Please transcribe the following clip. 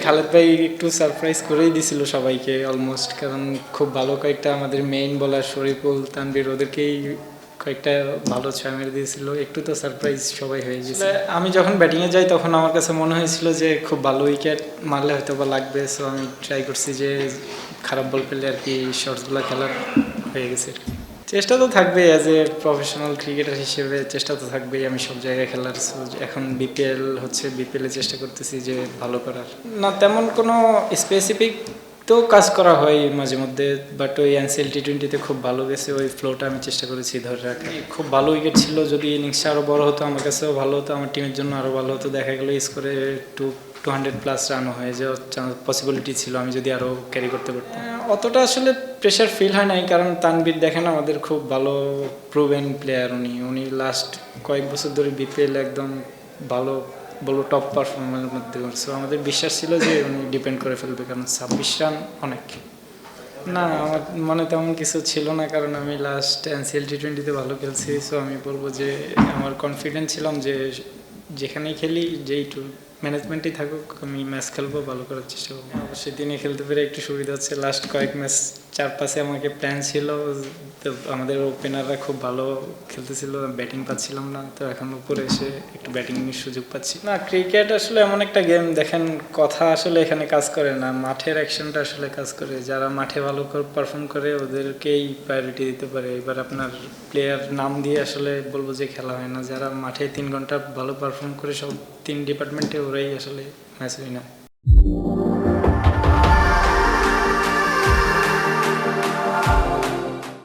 খালেদ ভাই একটু সারপ্রাইজ করেই দিছিল সবাইকে অলমোস্ট, কারণ খুব ভালো কয়েকটা আমাদের মেইন বলার শরীফুল, তানভীর ওদেরকেই কয়েকটা ভালো ছয় মেরে দিয়েছিল, একটু তো সারপ্রাইজ সবাই হয়ে গেছে। আমি যখন ব্যাটিংয়ে যাই তখন আমার কাছে মনে হয়েছিল যে খুব ভালো উইকেট মারলে হয়তো বা লাগবে, সো আমি ট্রাই করছি যে খারাপ বল পেলে আর কি শর্টসগুলো খেলার হয়ে গেছে। চেষ্টা তো থাকবে অ্যাজ এ প্রফেশনাল ক্রিকেটার হিসেবে, চেষ্টা তো থাকবেই আমি সব জায়গায় খেলার। সো এখন বিপিএল হচ্ছে, বিপিএলে চেষ্টা করতেছি যে ভালো করার। না তেমন কোনো স্পেসিফিক তো কাজ করা হয় মাঝে মধ্যে, বাট ওই এনসিএল টি20তে খুব ভালো গেছে, ওই ফ্লোটা আমি চেষ্টা করেছি ধরে রাখা। খুব ভালো উইকেট ছিল, যদি ইনিংসটা আরও বড় হতো আমার কাছেও ভালো হতো, আমার টিমের জন্য আরও ভালো হতো। দেখা গেলো স্কোরে 200+ রানও হয়ে যাওয়ার পসিবিলিটি ছিল আমি যদি আরও ক্যারি করতে পারতাম। অতটা আসলে প্রেশার ফিল হয় নাই, কারণ তানভীর দেখেন আমাদের খুব ভালো প্রুভেন প্লেয়ার, উনি লাস্ট কয়েক বছর ধরে বিপিএল একদম ভালো বলবো টপ পারফরমেন্সের মধ্যে করছে। আমাদের বিশ্বাস ছিল যে উনি ডিপেন্ড করে ফেলবে, কারণ 26 রান অনেক। না আমার মনে তেমন কিছু ছিল না, কারণ আমি লাস্ট এনসিএল টি20তে ভালো খেলছি। সো আমি বলবো যে আমার কনফিডেন্ট ছিলাম যে যেখানেই খেলি, যেই ম্যানেজমেন্টেই থাকুক, আমি ম্যাচ খেলবো, ভালো করার চেষ্টা করবো। অবশ্যই দিনে খেলতে পেরে একটু সুবিধা হচ্ছে। লাস্ট কয়েক ম্যাচ 4-5-এ আমাকে প্ল্যান ছিল, তো আমাদের ওপেনাররা খুব ভালো খেলতেছিল, ব্যাটিং পাচ্ছিলাম না, তো এখন উপরে এসে একটু ব্যাটিংয়ের সুযোগ পাচ্ছি। না ক্রিকেট আসলে এমন একটা গেম, দেখেন কথা আসলে এখানে কাজ করে না, মাঠের অ্যাকশনটা আসলে কাজ করে। যারা মাঠে ভালো পারফর্ম করে ওদেরকেই প্রায়োরিটি দিতে পারে। এবার আপনার প্লেয়ার নাম দিয়ে আসলে বলবো যে খেলা হয় না, যারা মাঠে 3 ঘন্টা ভালো পারফর্ম করে সব 3 ডিপার্টমেন্টে ওরাই আসলে ম্যাচ উইনার।